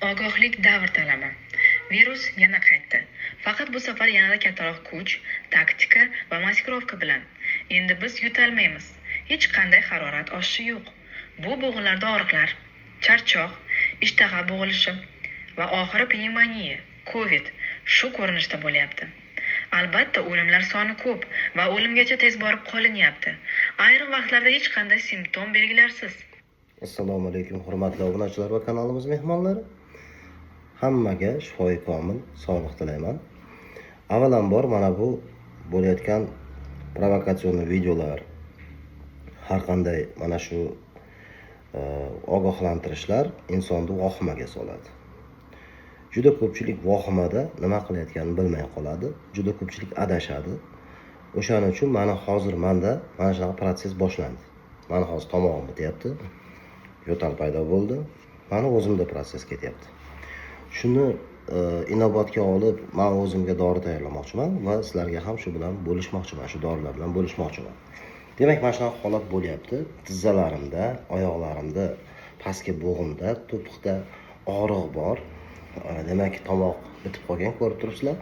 Ogohlik davr talabi. Virus yana qaytdi. Faqat bu safar yanada kattaroq kuch, taktika va maskirovka bilan. Endi biz yutalmaymiz. Hech qanday harorat oshishi yo'q. Bu bo'g'inlarda og'riqlar, charchoq, ishtaha bo'g'ilishi va oxiri pnevmoniya, COVID shu ko'rinishda bo'lyapti. Albatta, o'limlar soni ko'p va o'limgacha tez borib qolinyapti. Ayrim vaqtlarda hech qanday simptom belgilarsiz. Assalomu alaykum hurmatli obunachilar va kanalimiz mehmonlari. Hammaga shifoyi komil sog'liq tilayman. Avvalambor mana bu bo'layotgan provokatsion videolar, har qanday mana shu ogohlantirishlar insonni vahimaga soladi. Juda ko'pchilik vahimada nima qilayotganini bilmay qoladi. Juda ko'pchilik adashadi. O'shaning uchun mana hozir menda mana shunaqa proses boshlandi. Mana hozir tomog'im bityapti. Yo'tal paydo bo'ldi. Mana o'zimda proses ketyapti. Shuni inobatga olib, men o'zimga dori tayyorlamoqchiman va sizlarga ham shu bilan bo'lishmoqchiman, shu dorilar bilan bo'lishmoqchiman. Demak, mana shunaqa holat bo'lyapti. Tizzalarimda, oyoqlarimda, pastki bo'g'imda, to'piqda og'riq bor. Demak, tomoq bitib qolgan, ko'rib turibsizlar.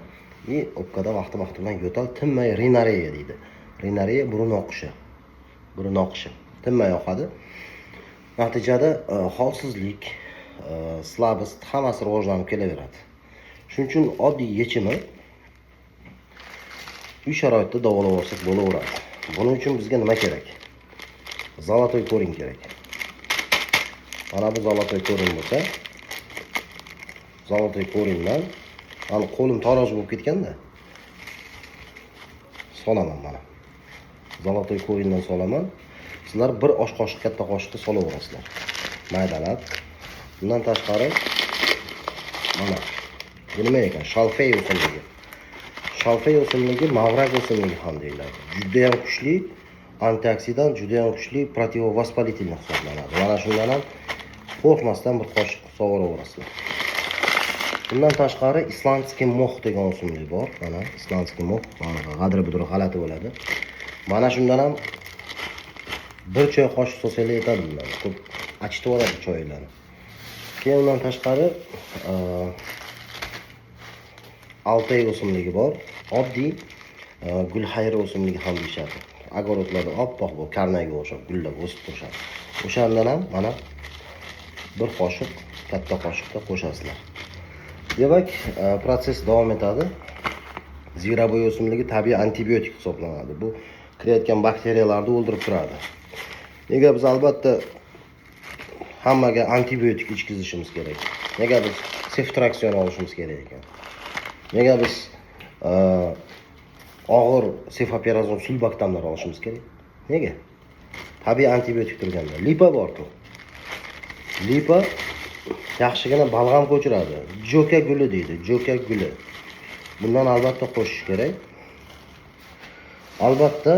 O'pkada vaqti bilan yo'tal tinmay rinareya deydi. Rinareya burun oqishi. Burun oqishi tinmay oqadi. Natijada holsizlik, slabost hammasi rivojlanib kelaveradi. Shuning uchun oddiy yechimi uy sharoitida davolab olsak bo'laveradi. Buning uchun bizga nima kerak? Zolotoy ko'ring kerak. Mana bu zolotoy ko'ring bo'lsa, zolotoy ko'ringdan mana qo'lim taroz bo'lib ketganda solaman mana. Zolotoy ko'ringdan solaman. Sizlar bir osh qoshiq katta qoshiqda solaverasizlar. Maydalab. Bundan tashqari mana bu nima ekan? Shalfey o'simligi. Shalfey o'simligi mavrak o'simligi ham deyiladi. Juda ham kuchli antioksidant, juda ham kuchli protivovоспалительный hisoblanadi. Mana shundan ham qo'rqmasdan bir qoshiq sovoraverasizlar. Bundan tashqari islandskiy mox degan o'simlik bor. Mana islandskiy mox, mana g'adri-budri g'alati bo'ladi. Mana shundan ham bir choy qoshiq solsangiz yetadi bundan. Ko'p achitib oladi choylarni. Keyin undan tashqari altay o'simligi bor. Oddiy gulxayri o'simligi ham deyishadi. Agorodlarda oppoq bo'lib, karnayga o'xshab gullab o'sib turishadi. O'shandan ham mana bir qoshiq, katta qoshiqda qo'shasizlar. Demak, proses davom etadi. Ziraboy o'simligi tabiiy antibiotik hisoblanadi. Bu kirayotgan bakteriyalarni o'ldirib turadi. Nega biz albatta hammaga antibiotik ichkizishimiz kerak? Nega biz seftriaksion olishimiz kerak ekan? Nega biz og'ir sefapirazon sulbaktamlar olishimiz kerak? Nega? Tabiiy antibiotik turganda. Lipa bor-ku. Lipa yaxshigina balg'am ko'chiradi. Joka guli deydi, joka guli. Bundan albatta qo'shish kerak. Albatta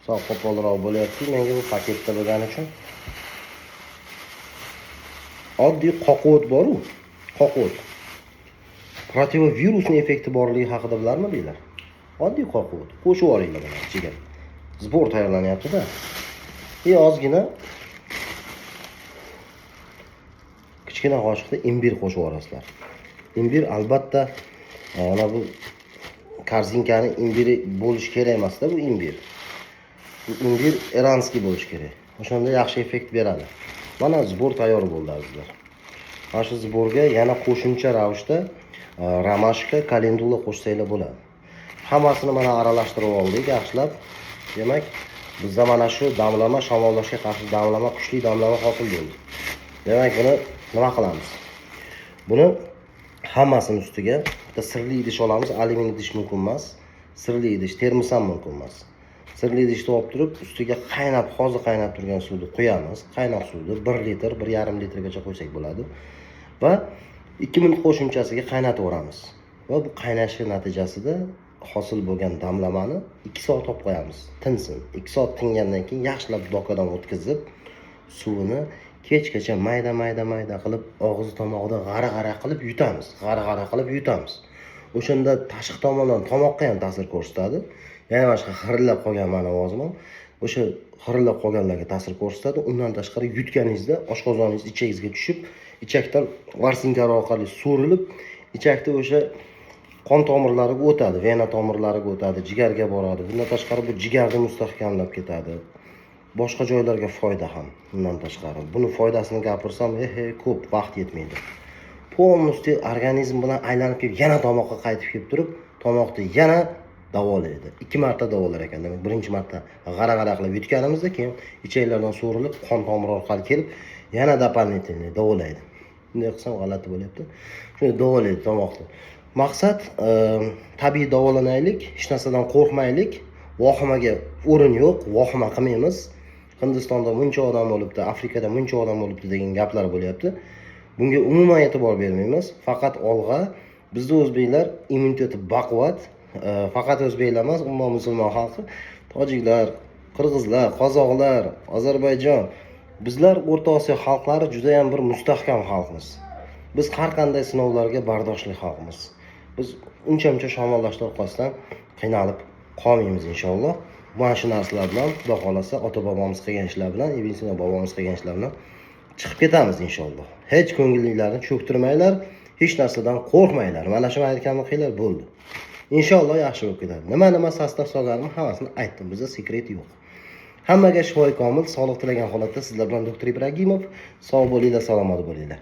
sog' qo'polroq bo'lyapti. Menga bu paketda bo'lgani uchun oddiy qo'qo't bor-ku, qo'qo't. Protivirusning effekti borligi haqida bilarmi deylar? Oddiy qo'qo't. Qo'shib olinglar mana ichiga. Zbor tayyorlanyapti-da. Ozgina kichkina qoshiqda imbir qo'shib yuborasizlar. Imbir albatta mana bu korzinkani imbiri bo'lish kerak emas-da bu imbir. Bu imbir iranskiy bo'lish kerak. O'shanda yaxshi effekt beradi. Mana zbor tayyor bo'ldi azizlar. Mana shu zborga yana qo'shimcha ravishda ramashka, kalendula qo'shsanglar bo'ladi. Hammasini mana aralashtirib oldik yaxshilab. Demak, bizda mana shu damlama, shamollashga qarshi damlama, kuchli damlama hosil bo'ldi. Demak, buni nima qilamiz? Buni hammasini ustiga bitta sirli idish olamiz. Alyuminiy idish mumkin emas. Sirli idish, termos ham mumkin emas. Sirli idishni olib turib, ustiga hozir qaynab turgan suvni qo'yamiz. Qaynoq suvni 1 litr, 1,5 litrgacha qo'ysak bo'ladi. Va 2 minut qo'shimchasiga qaynatib o'ramiz. Va bu qaynashi natijasida hosil bo'lgan damlamani 2 soat olib qo'yamiz. Tinsin. 2 soat tingandan keyin yaxshilab dokadan o'tkazib, suvini kechgacha mayda qilib og'iz tomog'ida g'ara qilib yutamiz. G'ara qilib yutamiz. O'shanda tashqi tomondan tomoqqa ham ta'sir ko'rsatadi. Yana boshqa xirillab qolgan ma'no ovozim. o'sha xirillab qolganlarga ta'sir ko'rsatadi. Undan tashqari yutganingizda oshqozoningiz ichagingizga tushib, ichakdan varsinkar orqali so'rilib, ichakda o'sha qon tomirlariga o'tadi, vena tomirlariga o'tadi, jigarga boradi. Bundan tashqari bu jigarni mustahkamlab ketadi. Boshqa joylarga foyda ham bundan tashqari. Buni foydasini gapirsam, ko'p vaqt yetmaydi. Polностью organizm bilan aylanib kelib, yana tomoqqa qaytib kelib turib, tomoqni yana davolaydi. 2 marta davolar ekan. Demak, birinchi marta g'ara-g'ara qilib yutganimizda, keyin ichaklardan so'rilib, qon tomiri orqali kelib, yana дополнительно davolaydi. Bunday qilsam g'alati bo'lyapti. Shuni davolaydi tomoqni. Maqsad tabiiy davolanaylik, hech narsadan qo'rqmaylik, vahimaga o'rin yo'q, vahima qilmaymiz. Hindistonda buncha odam bo'libdi, Afrikada buncha odam bo'libdi degan gaplar bo'lyapti. Bunga umuman e'tibor bermaymiz. Faqat olg'a. Bizda o'zbeklar immuniteti baquvvat. Faqat o'zbeklar emas, umuman musulmon xalqi, tojiklar, qirg'izlar, qozoqlar, Ozarbayjon, bizlar O'rta Osiyo xalqlari juda ham bir mustahkam xalqmiz. Biz har qanday sinovlarga bardoshli xalqmiz. Biz uncha-muncha shamollashlar orqasidan qiynalib qolmaymiz inshaalloh. Mana shu narsalar bilan, Xudo xolasa, ota-bobomiz qilgan ishlar bilan, Ibn Sino bobomiz qilgan ishlar bilan chiqib ketamiz inshaalloh. Hech ko'ngillilarni cho'ktirmanglar, hech narsadan qo'rqmanglar. Mana shu aytganimni qilinglar, bo'ldi. Inshaalloh yaxshi bo'lib ketadi. Nima sastav solganimni hammasini aytdim. Bizda sekret yo'q. Hammaga shifoy komil, sog'lik tilagan holatda sizlar bilan doktor Ibragimov. Sog' bo'linglar, salomat bo'linglar.